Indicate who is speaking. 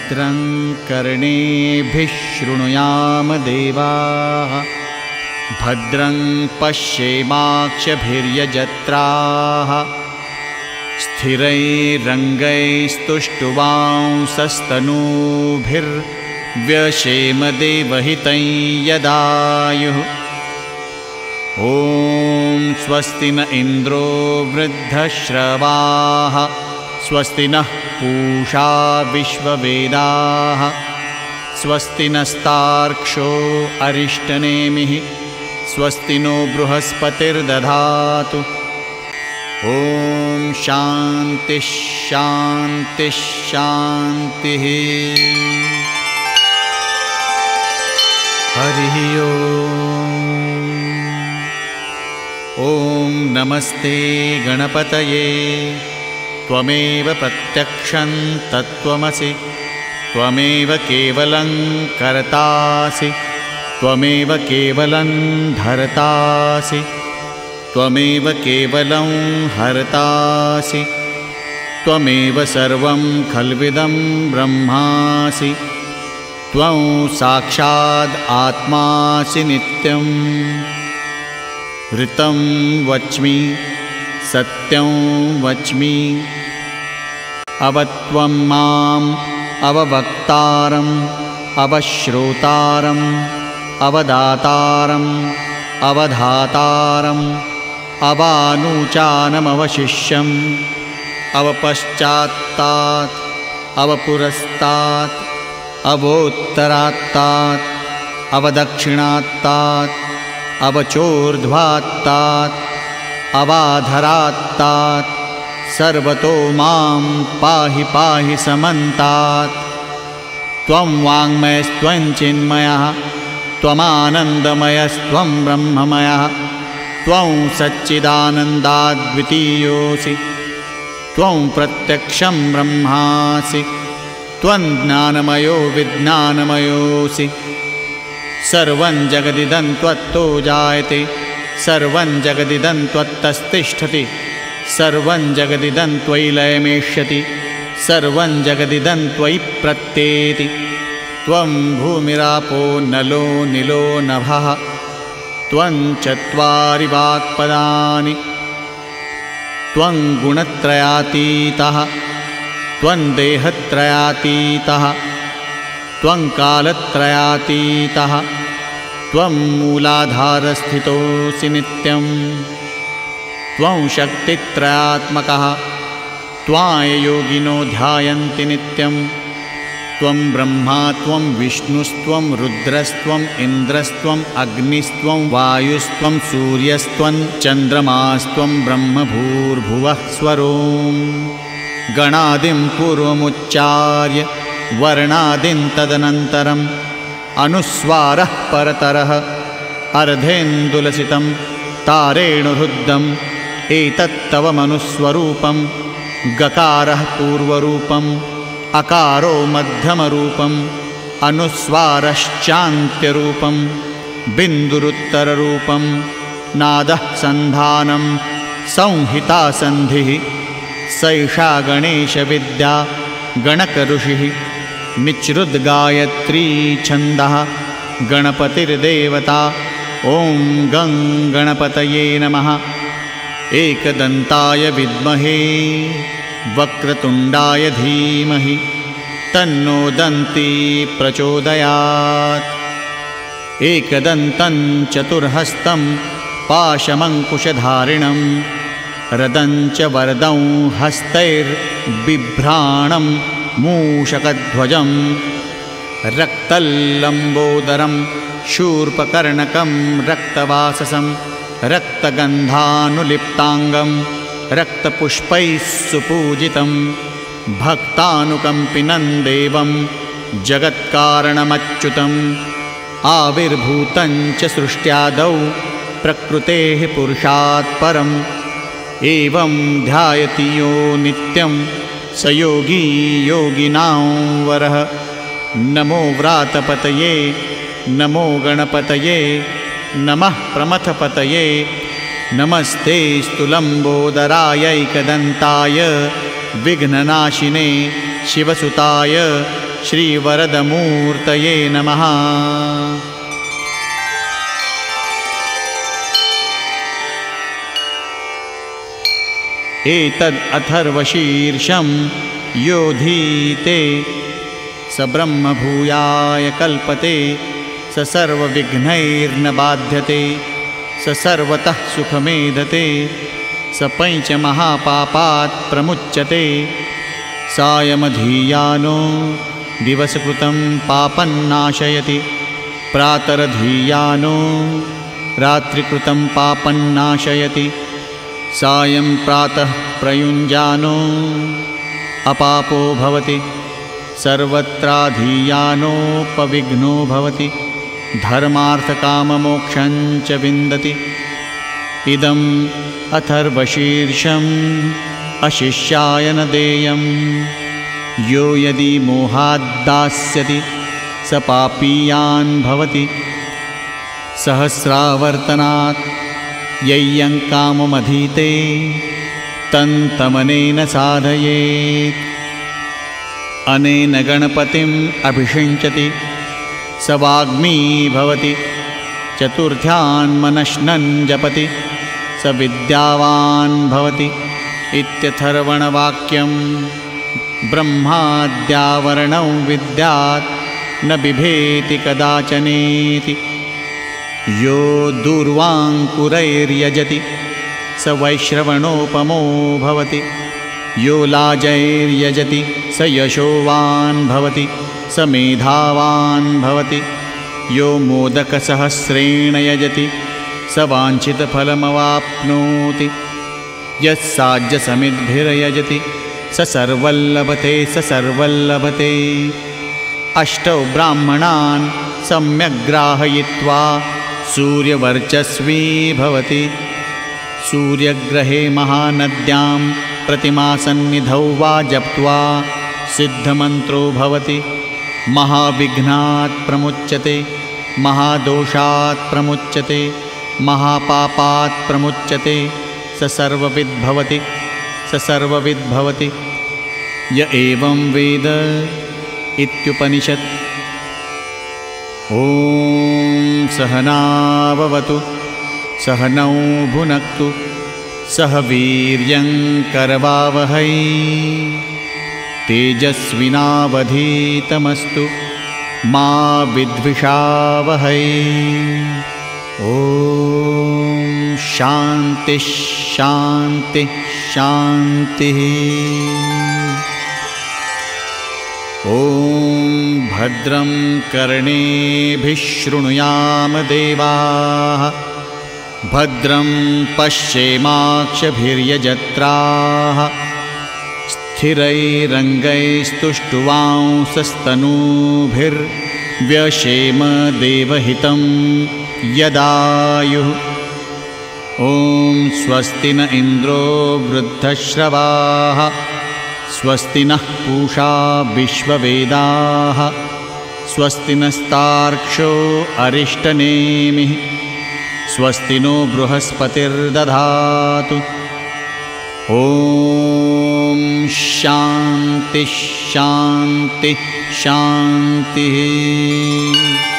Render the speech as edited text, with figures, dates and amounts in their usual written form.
Speaker 1: भद्रं कर्णेभिः शृणुयाम देवाः भद्रं पश्येमाक्षभिर्यजत्राः स्थिरैरङ्गैस्तुष्टुवांसस्तनूभिर्व्यशेम देवहितं यदायुः। ॐ स्वस्ति न इन्द्रो वृद्धश्रवाः स्वस्ति नः पूषा विश्ववेदाः स्वस्ति नस्तार्क्ष्यो अरिष्टनेमिः स्वस्ति नो बृहस्पतिर्दधातु। ॐ शान्ति शान्ति शान्तिः। हरिः ॐ नमस्ते गणपतये त्वमेव प्रत्यक्षं तत्त्वमसि त्वमेव केवलं कर्तासि त्वमेव केवलं धर्तासि त्वमेव केवलं हर्तासि त्वमेव सर्वं खल्विदं ब्रह्मासि त्वं साक्षात् आत्मासि नित्यं। ऋतं वच्मि सत्यं वच्मि अवत्वं माम् अववक्तारम् अवश्रोतारम् अवदातारम् अवधातारम् अवानुचानमवशिष्यम् अवपश्चात्तात् अवपुरस्तात् अवोत्तरात्तात् अवदक्षिणात्तात् अवचोर्ध्वात्तात् अवाधरात्तात् सर्वतो मां पाहि पाहि समन्तात्। त्वं वाङ्मयस्त्वं चिन्मयः त्वमानन्दमयस्त्वं ब्रह्ममयः त्वं सच्चिदानन्दाद्वितीयोऽसि त्वं प्रत्यक्षं ब्रह्मासि त्वं ज्ञानमयो विज्ञानमयोऽसि। सर्वं जगदिदं त्वत्तो जायते सर्वं जगदिदं त्वत्तस्तिष्ठति सर्वं जगदिदं त्वयि लयमेष्यति सर्वं जगदिदं त्वयि प्रत्येति। त्वं भूमिरापो नलो निलो नभः त्वं चत्वारि वाक्पदानि त्वं गुणत्रयातीतः त्वं देहत्रयातीतः त्वं कालत्रयातीतः त्वं मूलाधारस्थितोऽसि नित्यं। त्वं शक्तित्रयात्मकः त्वां ध्यायन्ति नित्यं। त्वं ब्रह्मा त्वं विष्णुस्त्वं रुद्रस्त्वम् इन्द्रस्त्वम् अग्निस्त्वं वायुस्त्वं सूर्यस्त्वं चन्द्रमास्त्वं ब्रह्मभूर्भुवः स्वरों। गणादिं पूर्वमुच्चार्य वर्णादिं तदनन्तरम् अनुस्वारः परतरः अर्धेन्दुलसितं तारेणुरुद्धम् एतत्तव मनुस्वरूपं। गकारः पूर्वरूपम् अकारो मध्यमरूपम् अनुस्वारश्चान्त्यरूपं बिन्दुरुत्तररूपं। नादः सन्धानं संहिता सन्धिः सैषा गणेशविद्या गणकऋषिः। निच्रुद्गायत्री छन्दः गणपतिर्देवता। ॐ गं गणपतये नमः। एकदन्ताय विद्महे वक्रतुण्डाय धीमहि तन्नो दन्ती प्रचोदयात्। एकदन्तं चतुर्हस्तं पाशमङ्कुशधारिणं रदं च वरदं हस्तैर्बिभ्राणं मूषकध्वजं। रक्तल्लम्बोदरं शूर्पकर्णकं रक्तवाससं रक्तगन्धानुलिप्ताङ्गं रक्तपुष्पैः सुपूजितं। भक्तानुकम्पिनं देवं जगत्कारणमच्युतम्। आविर्भूतं च सृष्ट्यादौ प्रकृतेः पुरुषात् परम्। एवं ध्यायति यो नित्यं स योगी योगिनां वरः। नमो व्रातपतये नमो गणपतये नमः प्रमथपतये। नमस्ते स्तुलम्बोदरायैकदन्ताय विघ्ननाशिने शिवसुताय श्रीवरदमूर्तये नमः। एतद् अथर्वशीर्षं योधीते स ब्रह्मभूयाय कल्पते, स सर्वविघ्नैर्न बाध्यते, स सर्वतः सुखमेधते, स पञ्चमहापापात् प्रमुच्यते। सायमधीयानो दिवसकृतं पापन्नाशयति, प्रातरधीयानो रात्रिकृतं पापन्नाशयति, सायं प्रातः प्रयुञ्जानो अपापो भवति, सर्वत्राधीयानोपविघ्नो भवति, धर्मार्थकाममोक्षं च विन्दति। इदम् अथर्वशीर्षम् अशिष्याय न देयम्, यो यदि मोहाद्दास्यति स पापीयान् भवति। सहस्रावर्तनात् यय्यं काममधीते तन्तमनेन साधयेत्। अनेन गणपतिम् अभिषिञ्चति स वाग्मी भवति, चतुर्थ्यान् मनश्नन् जपति स विद्यावान् भवति। इत्यथर्वणवाक्यं ब्रह्माद्यावरणौ विद्यात् न बिभेति कदाचनेति। यो दूर्वाङ्कुरैर्यजति स वैश्रवणोपमो भवति, यो लाजैर्यजति स यशोवान् भवति, स मेधावान् भवति। यो मोदकसहस्रेण यजति स वाञ्छितफलमवाप्नोति, यस्साज्यसमिद्भिर्यजति स सर्वल्लभते, स सर्वल्लभते। अष्टौ ब्राह्मणान् सम्यग्ग्राहयित्वा सूर्यवर्चस्वी भवति। सूर्यग्रहे महानद्यां प्रतिमासन्निधौ वा जप्त्वा सिद्धमन्त्रो भवति। महाविघ्नात् प्रमुच्यते, महादोषात् प्रमुच्यते, महापापात् प्रमुच्यते, स सर्वविद् भवति, स सर्वविद् भवति। य एवं वेद इत्युपनिषत्। ॐ सहनाववतु सहनौ भुनक्तु सह वीर्यं करवावहै, तेजस्विनावधीतमस्तु मा विद्विषावहै। ॐ शान्ति शान्ति शान्तिः। ॐ भद्रं कर्णेभिः शृणुयाम देवाः, भद्रं पश्येमाक्षभिर्यजत्राः, स्थिरैरङ्गैस्तुष्टुवांसस्तनूभिर्व्यशेम देवहितं यदायुः। ॐ स्वस्ति न इन्द्रो वृद्धश्रवाः, स्वस्ति नः पूषा विश्ववेदाः, स्वस्ति नस्तार्क्ष्यो अरिष्टनेमिः, स्वस्ति नो बृहस्पतिर्दधातु। ॐ शान्ति शान्ति शान्तिः।